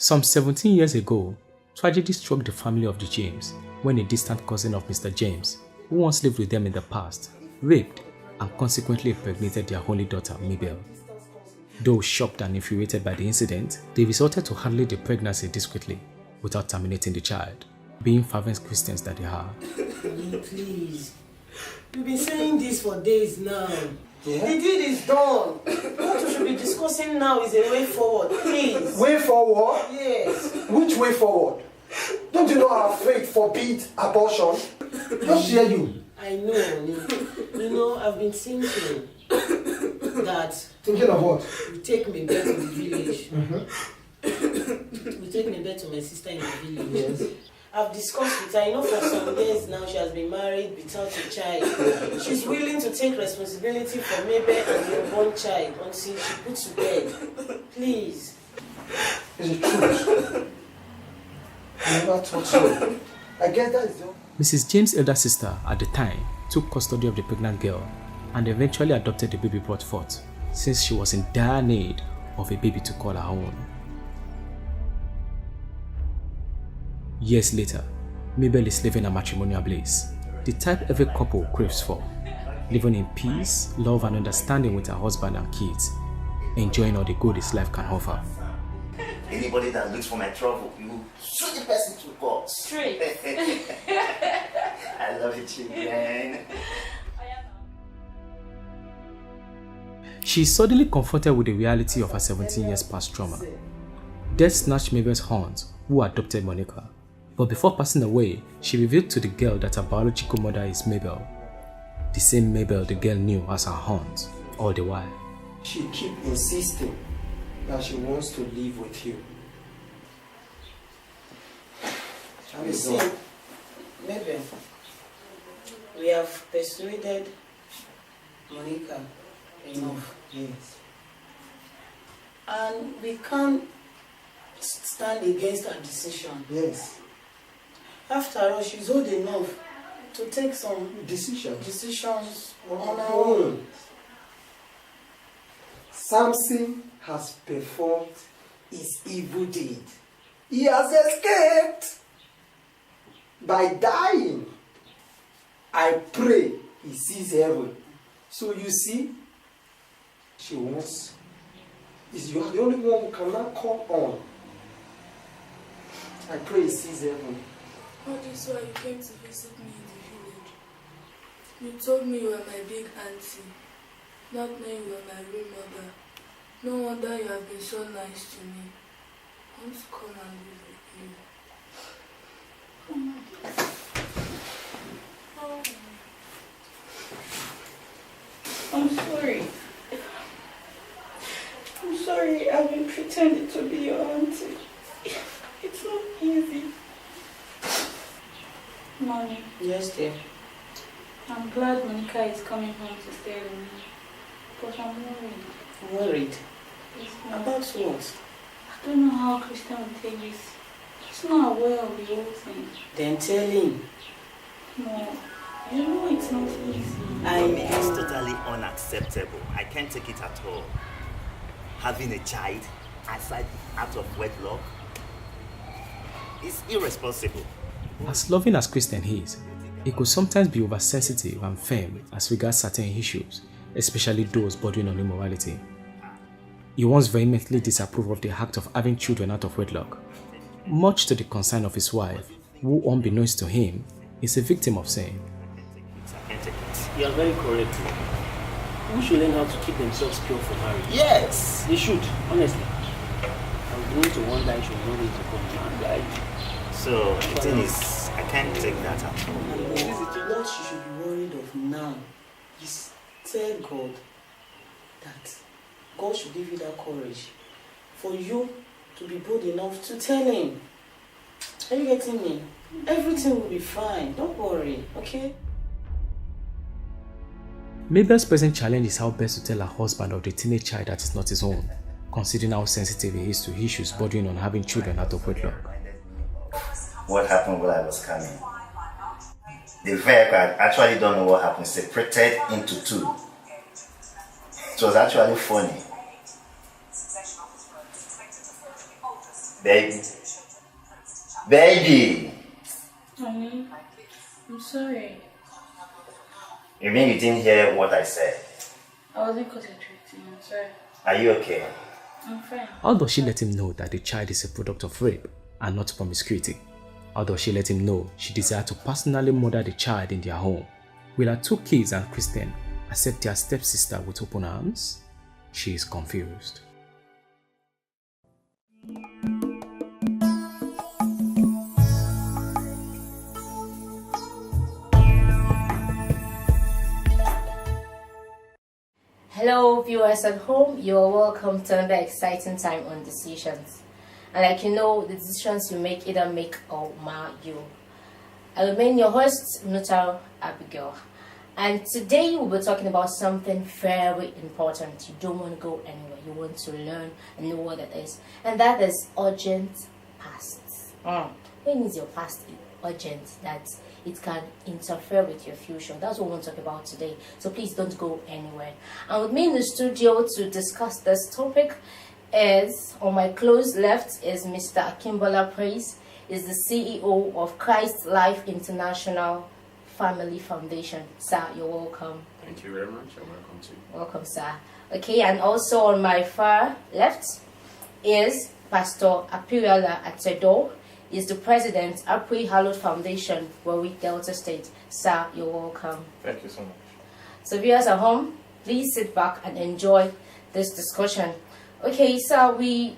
Some 17 years ago, tragedy struck the family of the James when a distant cousin of Mr. James, who once lived with them in the past, raped and consequently impregnated their only daughter, Mabel. Though shocked and infuriated by the incident, they resorted to handling the pregnancy discreetly without terminating the child, being fervent Christians that they are. Please. You've been saying this for days now. Yeah? The deed is done. What we should be discussing now is a way forward, please. Way forward? Yes. Which way forward? Don't you know our faith forbids abortion? Just hear you. I know. You know, I've been thinking that... Thinking of what? We take me back to the village. Mm-hmm. We take me back to my sister in the village. Yes. I've discussed with her, you know, for some years now she has been married without a child. She's willing to take responsibility for Mabel and the unborn child until she puts to bed. Please. It's the truth. I never thought so. I guess that is all. Mrs. James' elder sister at the time took custody of the pregnant girl and eventually adopted the baby brought forth, since she was in dire need of a baby to call her own. Years later, Mabel is living a matrimonial bliss, the type every couple craves for, living in peace, love and understanding with her husband and kids, enjoying all the good this life can offer. Anybody that looks for my trouble, you shoot the person to God. Straight. I love you, children. She is suddenly confronted with the reality of her 17 years past trauma. Death snatched Mabel's aunt, who adopted Monica. But before passing away, she revealed to the girl that her biological mother is Mabel. The same Mabel the girl knew as her aunt all the while. She keep insisting that she wants to live with you. You see, Mabel, we have persuaded Monica enough. Yes. And we can't stand against her decision. Yes. After all, she's old enough to take some Decisions on her own. Samson has performed his evil deed. He has escaped by dying. I pray he sees heaven. So you see, she wants. You are the only one who cannot call on. I pray he sees heaven. All this while you came to visit me in the village. You told me you were my big auntie, not knowing you were my real mother. No wonder you have been so nice to me. I want to come and live with you. I'm sorry. I'm sorry I've been pretending to be your auntie. It's not easy. Mommy. Yes, dear. I'm glad Monica is coming home to stay with me. But I'm worried. Worried? Yes, Mom. About what? I don't know how Christian will take this. He's not aware of the whole thing. Then tell him. No, you know it's not easy. It's totally unacceptable. I can't take it at all. Having a child outside out of wedlock is irresponsible. As loving as Christian is, he could sometimes be oversensitive and firm as regards certain issues, especially those bordering on immorality. He once vehemently disapproved of the act of having children out of wedlock, much to the concern of his wife, who, unbeknownst to him, is a victim of sin. You are very correct. Who should learn how to keep themselves pure for marriage? Yes! They should, honestly. I'm going to wonder I should know it to come to guide. So, the thing is, I can't take that at all. What you should be worried of now is tell God that God should give you that courage for you to be bold enough to tell him. Are you getting me? Everything will be fine. Don't worry, okay? Mabel's present challenge is how best to tell her husband of the teenage child that is not his own, considering how sensitive he is to issues bordering on having children out of wedlock. What happened while I was coming? The vehicle, I actually don't know what happened, separated into two. It was actually funny. Baby. Baby! Honey, I'm sorry. You mean you didn't hear what I said? I wasn't concentrating. I'm sorry. Are you okay? I'm fine. How does she let him know that the child is a product of rape and not promiscuity? How does she let him know she desired to personally murder the child in their home? Will her 2 kids and Christian accept their stepsister with open arms? She is confused. Hello viewers at home, you are welcome to another exciting time on Decisions. And like you know, the decisions you make either make or mar you. I remain your host, Nutal Abigail. And today we'll be talking about something very important. You don't want to go anywhere. You want to learn and know what it is. And that is urgent pasts. When is your past urgent that it can interfere with your future? That's what we want to talk about today. So please don't go anywhere. And with me in the studio to discuss this topic is, on my close left, is Mr. Akimbola Praise, is the CEO of Christ Life International Family Foundation. Sir, you're welcome. Thank you very much, and welcome to you. Welcome, sir. Okay, and also on my far left is Pastor Apiriola Atedo, is the president, Apri Hallowed Foundation, Warwick, Delta State. Sir, you're welcome. Thank you so much. So viewers at home, please sit back and enjoy this discussion. Okay, so we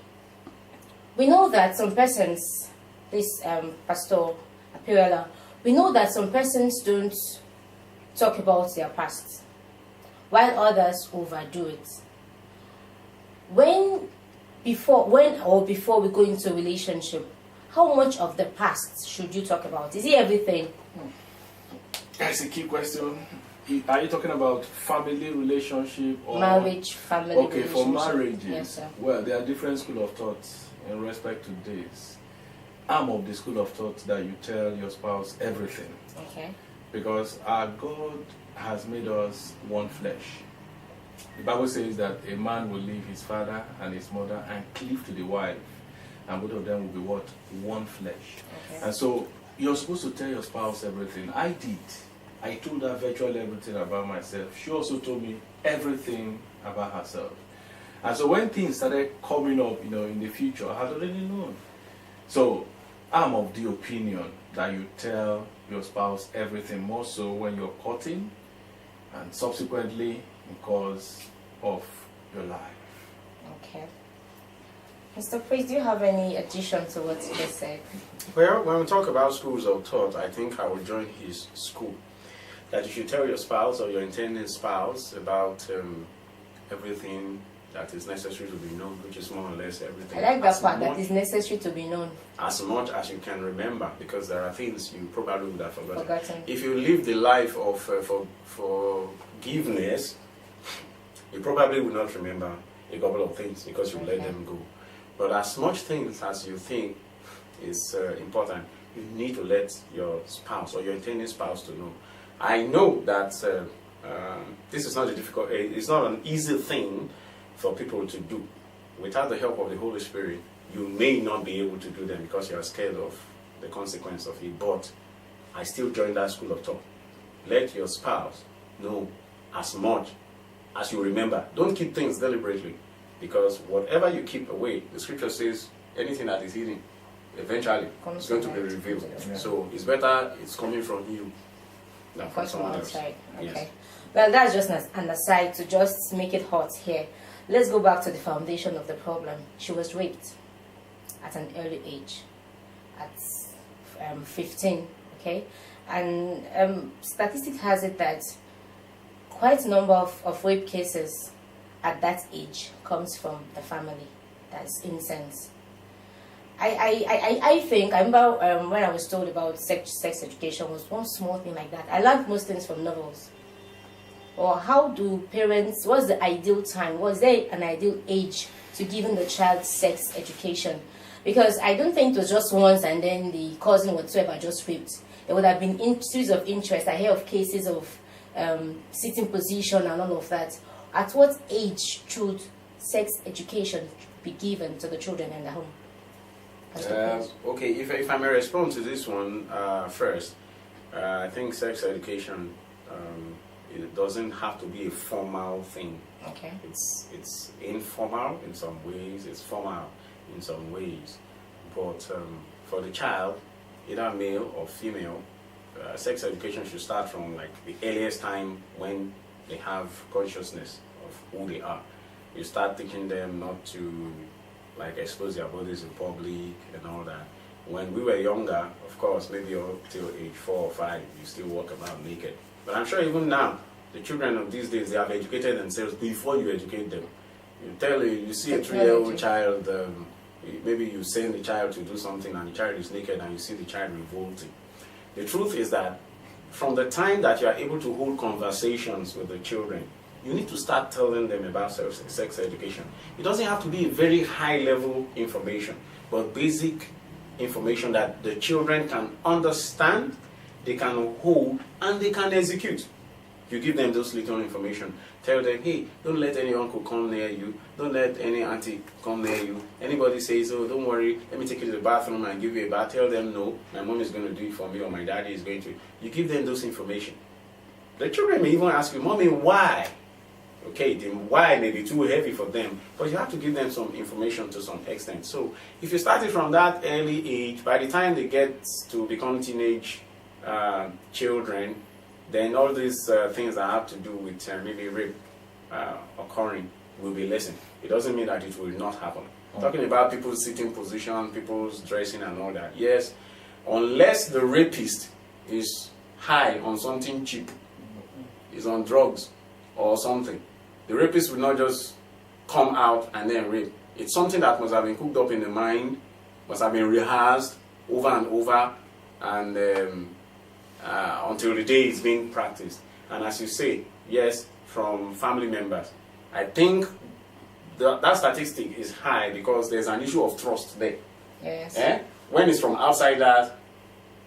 know that some persons, this Pastor Apiriola, we know that some persons don't talk about their past, while others overdo it. Before we go into a relationship, how much of the past should you talk about? Is it everything? That's a key question. Are you talking about family relationship or Marriage, family okay, relationship? for marriages, Yes, sir. well, there are different school of thoughts in respect to this. I'm of the school of thought that you tell your spouse everything. Okay. Because our God has made us one flesh. The Bible says that a man will leave his father and his mother and cleave to the wife, and both of them will be what? One flesh. Okay. And so you're supposed to tell your spouse everything. I did. I told her virtually everything about myself. She also told me everything about herself. And so when things started coming up, in the future, I had already known. So I'm of the opinion that you tell your spouse everything, more so when you're courting and subsequently in course of your life. Okay. Mr. Priest, do you have any addition to what you just said? Well, when we talk about schools of thought, I think I will join his school. That you should tell your spouse or your intending spouse about everything that is necessary to be known, which is more or less everything. I like that part, that is necessary to be known. As much as you can remember, because there are things you probably would have forgotten. Forgotten. If you live the life of forgiveness, you probably will not remember a couple of things because you let them go. But as much things as you think is important, you need to let your spouse or your intending spouse to know. I know that this is not it's not an easy thing for people to do. Without the help of the Holy Spirit, you may not be able to do them because you are scared of the consequence of it. But I still join that school of thought. Let your spouse know as much as you remember. Don't keep things deliberately, because whatever you keep away, the scripture says anything that is hidden eventually is going to be revealed. Yeah. So it's better it's coming from you than from someone else. Outside. Okay. Yes. Well, that's just an aside to just make it hot here. Let's go back to the foundation of the problem. She was raped at an early age, at 15, okay? And statistics has it that quite a number of rape cases at that age comes from the family. That's innocence. I think, I remember when I was told about sex education was one small thing like that. I learned most things from novels. Or how do parents, what's the ideal time? Was there an ideal age to giving the child sex education? Because I don't think it was just once and then the cousin whatsoever just raped. There would have been series of interest. I hear of cases of sitting position and all of that. At what age should sex education be given to the children in the home? Okay, if I may respond to this one first, I think sex education, it doesn't have to be a formal thing. Okay. It's informal in some ways, it's formal in some ways. But for the child, either male or female, sex education should start from like the earliest time when they have consciousness of who they are. You start teaching them not to like expose their bodies in public and all that. When we were younger, of course, maybe up till age 4 or 5, you still walk about naked. But I'm sure even now, the children of these days, they have educated themselves before you educate them. You see a 3-year-old child, maybe you send the child to do something and the child is naked and you see the child revolting. The truth is that from the time that you are able to hold conversations with the children, you need to start telling them about sex education. It doesn't have to be very high level information, but basic information that the children can understand, they can hold, and they can execute. You give them those little information. Tell them, hey, don't let any uncle come near you. Don't let any auntie come near you. Anybody says, oh, don't worry, let me take you to the bathroom and give you a bath. Tell them, no, my mom is going to do it for me or my daddy is going to. You give them those information. The children may even ask you, Mommy, why? Okay, the why may be too heavy for them, but you have to give them some information to some extent. So if you started from that early age, by the time they get to become teenage children, then all these things that have to do with maybe rape occurring will be lessened. It doesn't mean that it will not happen. Talking about people's sitting position, people's dressing and all that. Yes, unless the rapist is high on something cheap, is on drugs or something, the rapist will not just come out and then rape. It's something that must have been cooked up in the mind, must have been rehearsed over and over, and until the day it's being practiced. And as you say, yes, from family members. I think that statistic is high because there's an issue of trust there. Yes. When it's from outsiders,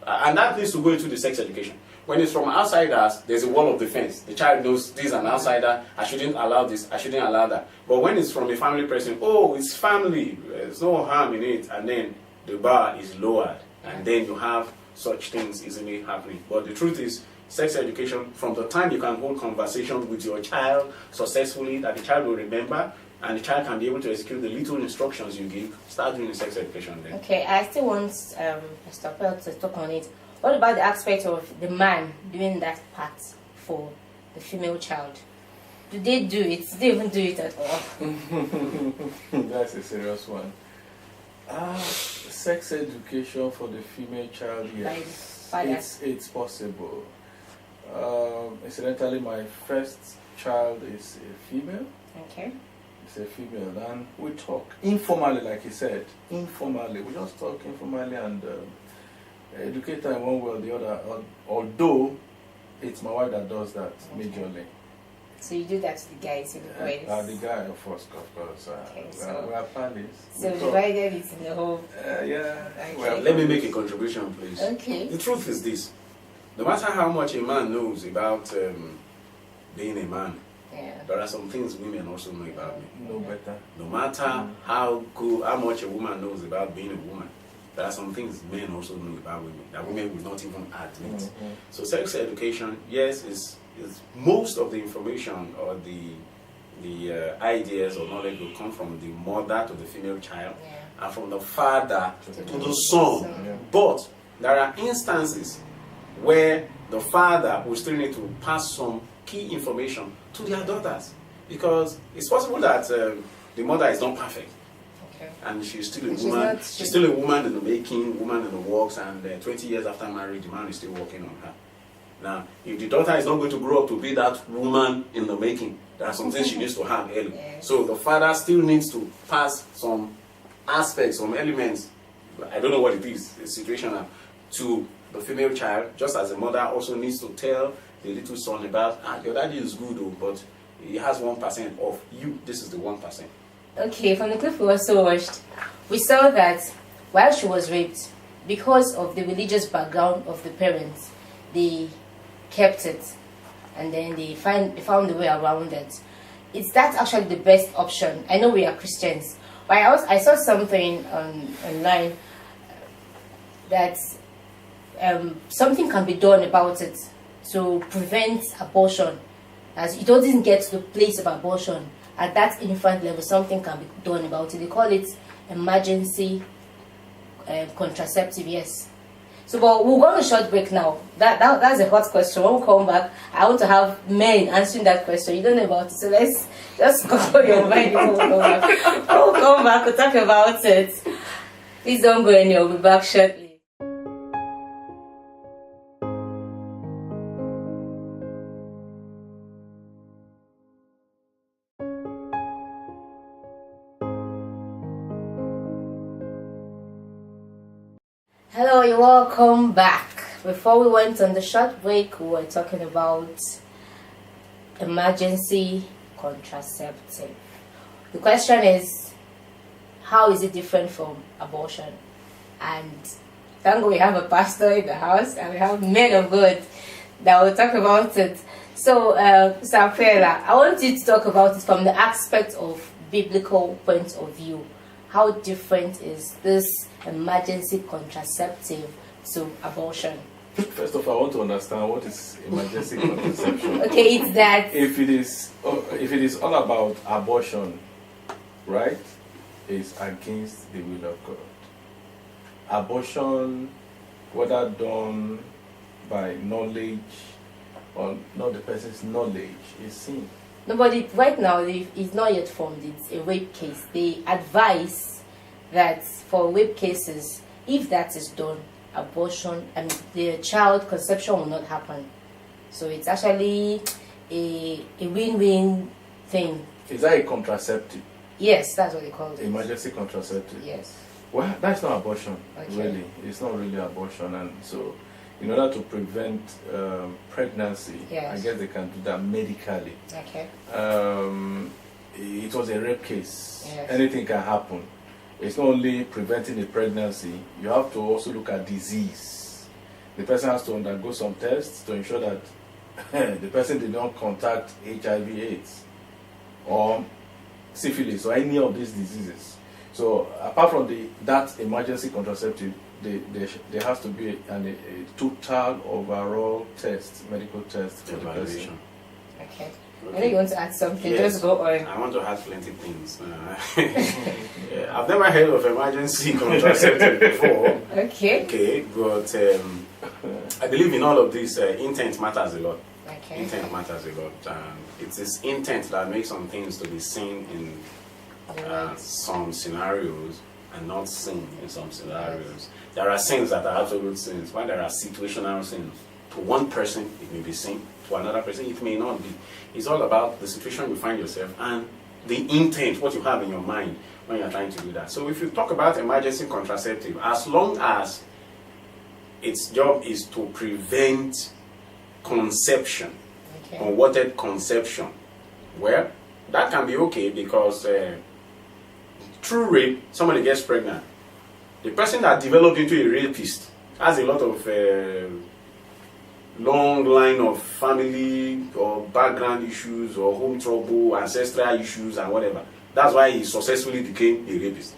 and that needs to go into the sex education. When it's from outsiders, there's a wall of defense. The child knows this is an outsider, I shouldn't allow this, I shouldn't allow that. But when it's from a family person, oh, it's family, there's no harm in it, and then the bar is lowered, and then you have such things easily happening. But the truth is, sex education, from the time you can hold conversation with your child successfully, that the child will remember, and the child can be able to execute the little instructions you give, start doing the sex education then. Okay, I still want Mr. Pearl to talk on it. What about the aspect of the man doing that part for the female child? Do they do it? Do they even do it at all? That's a serious one. Sex education for the female child, yes. It's possible. Incidentally, my first child is a female. Okay. It's a female, and we talk informally, like he said. Informally. We just talk informally and educate her in one way or the other, although it's my wife that does that majorly. So you do that to the guys, in the boys? The guy, of course. Okay, we are pals. So divided it in the whole... yeah. Okay. Well, let me make a contribution, please. Okay. The truth is this. No matter how much a man knows about being a man, there are some things women also know about me. No better. No matter how much a woman knows about being a woman, there are some things men also know about women that women will not even admit. So sex education, yes, is most of the information or the ideas or knowledge will come from the mother to the female child and from the father to the son. But there are instances where the father will still need to pass some key information to their daughters, because it's possible that the mother is not perfect. And she's still a woman. She's still a woman in the making, woman in the works, and 20 years after marriage, the man is still working on her. Now, if the daughter is not going to grow up to be that woman in the making, there are some things she needs to have early. So the father still needs to pass some aspects, some elements, I don't know what it is, it's situational, to the female child, just as the mother also needs to tell the little son about, your daddy is good, but he has 1% of you, this is the 1%. Okay, from the clip we also watched, we saw that while she was raped, because of the religious background of the parents, they kept it, and then they found a way around it. Is that actually the best option? I know we are Christians, but I saw something online that something can be done about it to prevent abortion. As it doesn't get to the place of abortion, at that infant level, something can be done about it. They call it emergency contraceptive, yes. So, but we'll go on a short break now. That's a hot question. When we come back, I want to have men answering that question. You don't know about it, so let's just go your mind. We'll come back, we'll talk about it. Please don't go anywhere. We'll be back shortly. Hello, you're welcome back. Before we went on the short break, we were talking about emergency contraceptive. The question is, how is it different from abortion? And thank God we have a pastor in the house and we have men of God that will talk about it. So, Samuela, I want you to talk about it from the aspect of biblical point of view. How different is this emergency contraceptive to abortion? First of all, I want to understand what is emergency contraception. Okay, it's that If it is all about abortion, right, it's against the will of God. Abortion, whether done by knowledge or not the person's knowledge, is sin. nobody right now it's not yet formed. It's a rape case. They advise that for rape cases, if that is done, abortion and the child conception will not happen. So it's actually a win-win thing. Is that a contraceptive? Yes, that's what they call it. Emergency contraceptive? Yes. Well, that's not abortion, Okay. really. It's not really abortion. And so, in order to prevent pregnancy, Yes. I guess they can do that medically. Okay. It was a rape case. Yes. Anything can happen. It's not only preventing the pregnancy, you have to also look at disease. The person has to undergo some tests to ensure that the person did not contact HIV/AIDS or syphilis or any of these diseases. So apart from that emergency contraceptive, there has to be a total overall test, medical test for the person. Okay. I think you want to add something. Yes. Just go on. I want to add plenty things. Yeah, I've never heard of emergency contraceptive before. Okay. Okay, but I believe in all of this, intent matters a lot. Okay. Intent matters a lot. It's this intent that makes some things to be seen in some scenarios and not seen in some scenarios. There are sins that are absolute sins, while there are situational sins. To one person, it may be seen. To another person, it may not be. It's all about the situation you find yourself and the intent, what you have in your mind when you're trying to do that. So if you talk about emergency contraceptive, as long as its job is to prevent conception, unwanted conception, well, that can be okay because through rape, somebody gets pregnant. The person that developed into a rapist has a lot of long line of family or background issues or home trouble, ancestral issues and whatever. That's why he successfully became a rapist.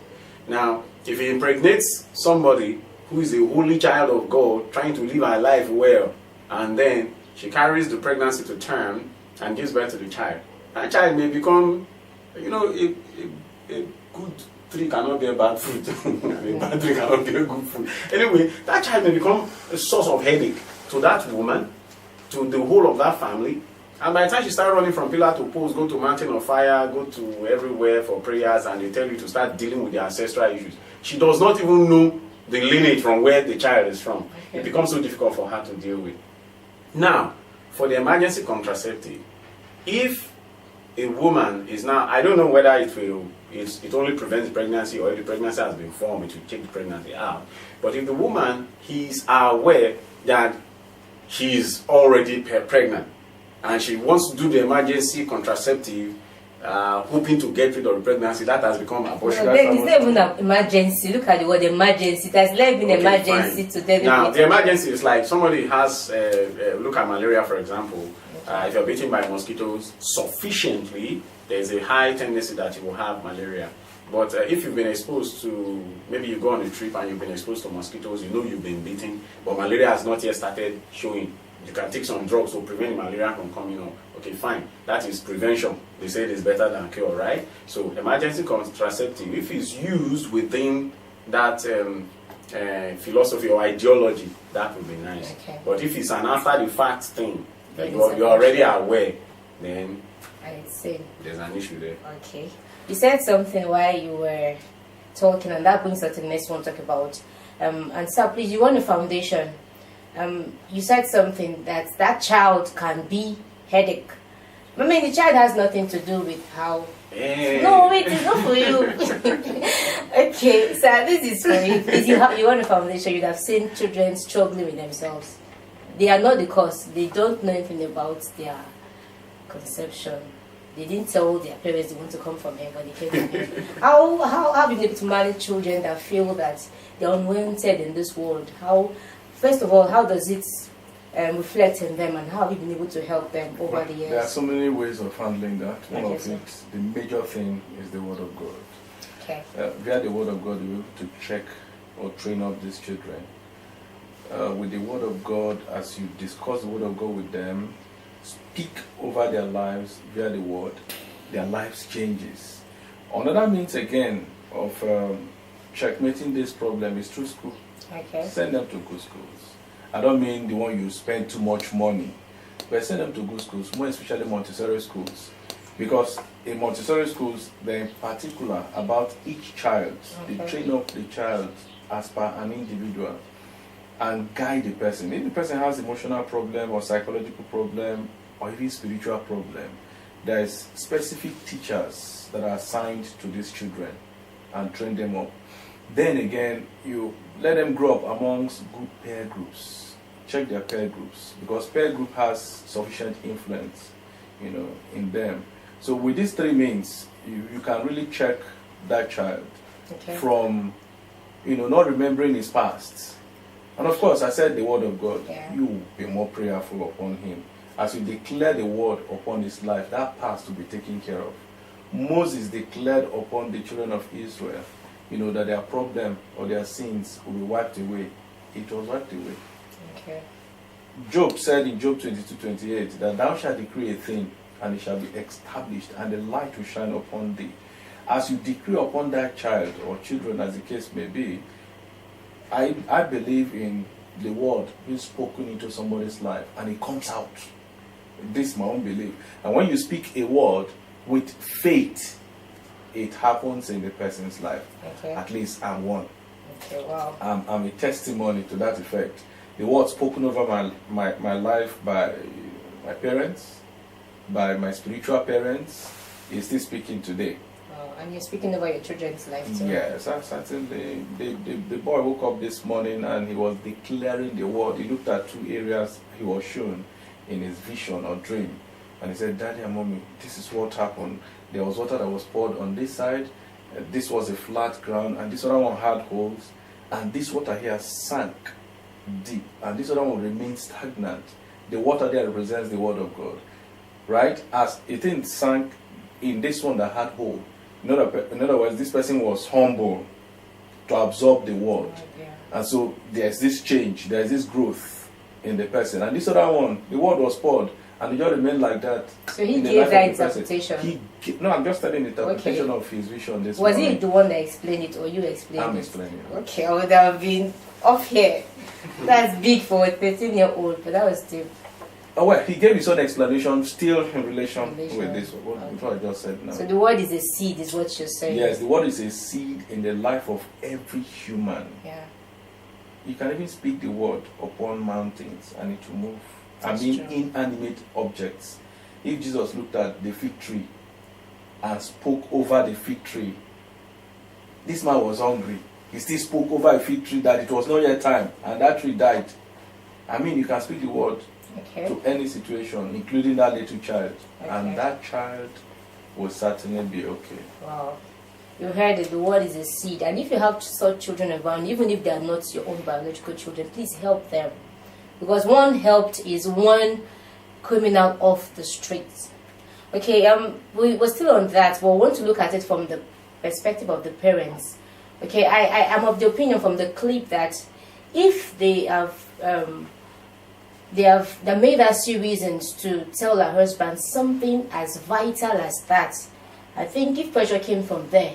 Now, if he impregnates somebody who is a holy child of God trying to live her life well, and then she carries the pregnancy to term and gives birth to the child, that child may become, you know, a good tree cannot bear bad fruit. A bad tree cannot bear good fruit. Anyway, that child may become a source of headache to that woman, to the whole of that family. And by the time she starts running from pillar to post, go to mountain of fire, go to everywhere for prayers, and they tell you to start dealing with the ancestral issues, she does not even know the lineage from where the child is from. It becomes so difficult for her to deal with. Now, for the emergency contraceptive, if a woman is now, I don't know whether it only prevents pregnancy or if the pregnancy has been formed, it will take the pregnancy out. But if the woman is aware that she's already pregnant and she wants to do the emergency contraceptive, hoping to get rid of the pregnancy, that has become abortion. It's not even an emergency. Look at the word emergency. It has never been emergency fine. to them. Now, the emergency is like somebody has, look at malaria, for example. If you're bitten by mosquitoes sufficiently, there's a high tendency that you will have malaria. But if you've been exposed to, maybe you go on a trip and you've been exposed to mosquitoes, you know you've been bitten, but malaria has not yet started showing. You can take some drugs to prevent malaria from coming on. Okay, fine. That is prevention. They say it is better than cure, right? So emergency contraceptive, if it's used within that philosophy or ideology, that would be nice. Okay. But if it's an after-the-fact thing, that Then you're already aware, then I see. there's an issue there. Okay. You said something while you were talking, and that brings us to the next one to talk about. And sir, please, you want a foundation. You said something that child can be headache. I mean, the child has nothing to do with how. Hey. No, wait, it's not for you. Okay, so this is for you. Please, you want a foundation. You have seen children struggling with themselves. They are not the cause. They don't know anything about their conception. They didn't tell their parents they want to come from here, but they came from here. How have you been able to manage children that feel that they're unwanted in this world? First of all, how does it reflect in them, and how have you been able to help them over the years? There are so many ways of handling that. One Okay, of it, the major thing, is the Word of God. Okay. Via the Word of God, we're able to check or train up these children. With the Word of God, as you discuss the Word of God with them, speak over their lives via the Word, their lives changes. Another means, again, of checkmating this problem is through school. Okay. Send them to good schools. I don't mean the one you spend too much money, but send them to good schools, more especially Montessori schools. Because in Montessori schools, they're in particular about each child. Okay. They train up the child as per an individual and guide the person. If the person has emotional problem or psychological problem or even spiritual problem, there is specific teachers that are assigned to these children and train them up. Then again, you let them grow up amongst good peer groups. Check their peer groups, because peer group has sufficient influence, in them. So with these three means, you can really check that child from, not remembering his past. And of course, I said the Word of God. Yeah. You be more prayerful upon him. As you declare the Word upon his life, that past will be taken care of. Moses declared upon the children of Israel, that their problem or their sins will be wiped away. It was wiped away. Okay. Job said in Job 22:28 that thou shalt decree a thing, and it shall be established, and the light will shine upon thee. As you decree upon that child or children, as the case may be, I believe in the word being spoken into somebody's life, and it comes out. This is my own belief. And when you speak a word with faith, it happens in the person's life. Okay. At least I'm one. Okay, wow. I'm a testimony to that effect. The word spoken over my life by my parents, by my spiritual parents, is still speaking today. And you're speaking about your children's life too. Yes, certainly. The boy woke up this morning and he was declaring the word. He looked at two areas he was shown in his vision or dream. And he said, Daddy and Mommy, this is what happened. There was water that was poured on this side. This was a flat ground, and this other one had holes. And this water here sank deep, and this other one remained stagnant. The water there represents the Word of God, right? As it didn't sank in this one that had hole. In other words, this person was humble to absorb the word. Yeah. And so there's this change, there's this growth in the person. And this other one, the word was poured, and it just remained like that. So he gave that interpretation. No, I'm just telling the interpretation of his vision this Was morning. he the one that explained it, or you explained it? I'm explaining it. Okay, I would have been off here. That's big for a 13-year-old, but that was still... Oh, well, he gave his own explanation still in relation with this, what I just said now. So the word is a seed, is what you're saying? Yes, the word is a seed in the life of every human. Yeah. You can even speak the word upon mountains and it will move. That's true. Inanimate objects. If Jesus looked at the fig tree and spoke over the fig tree, this man was hungry. He still spoke over a fig tree that it was not yet time, and that tree died. You can speak the word to any situation, including that little child, and that child will certainly be okay. Wow. You heard it, the word is a seed, and if you have such children around, even if they are not your own biological children, please help them. Because one helped is one criminal off the streets. Okay, we're still on that, but we want to look at it from the perspective of the parents. Okay, I am of the opinion from the clip that if they made her see reasons to tell her husband something as vital as that, I think if pressure came from there,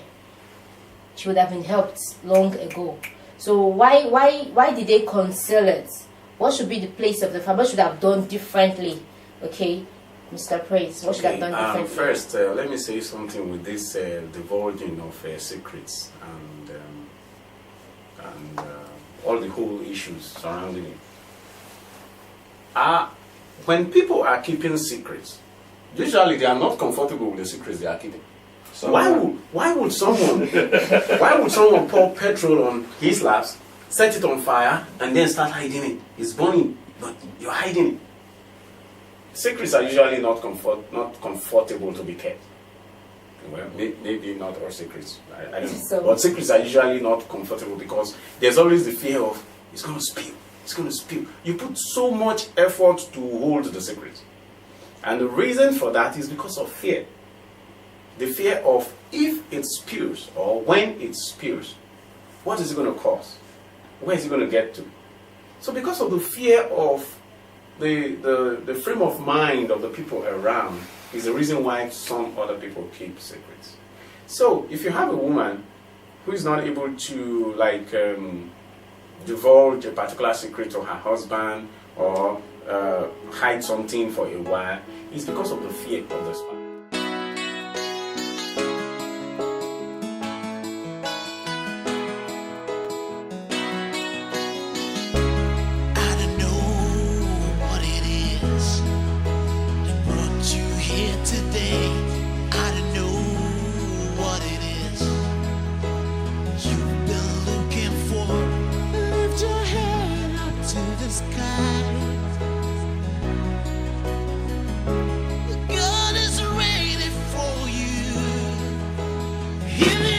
she would have been helped long ago. So why did they conceal it? What should be the place of the family? What should have done differently? Okay, Mr. Praise, what should have done differently? First, let me say something with this divulging of secrets and all the whole issues surrounding it. When people are keeping secrets, usually they are not comfortable with the secrets they are keeping. So why would someone pour petrol on his laps, set it on fire, and then start hiding it? It's burning, but you're hiding it. Secrets are usually not comfortable to be kept. Well, maybe not all secrets. I don't know. But secrets are usually not comfortable because there's always the fear of it's going to spill. It's going to spill. You put so much effort to hold the secret. And the reason for that is because of fear. The fear of if it spills or when it spills, what is it going to cause? Where is it going to get to? So because of the fear of the frame of mind of the people around is the reason why some other people keep secrets. So if you have a woman who is not able to divulge a particular secret to her husband or hide something for a while, it's because of the fear of the spouse. Healing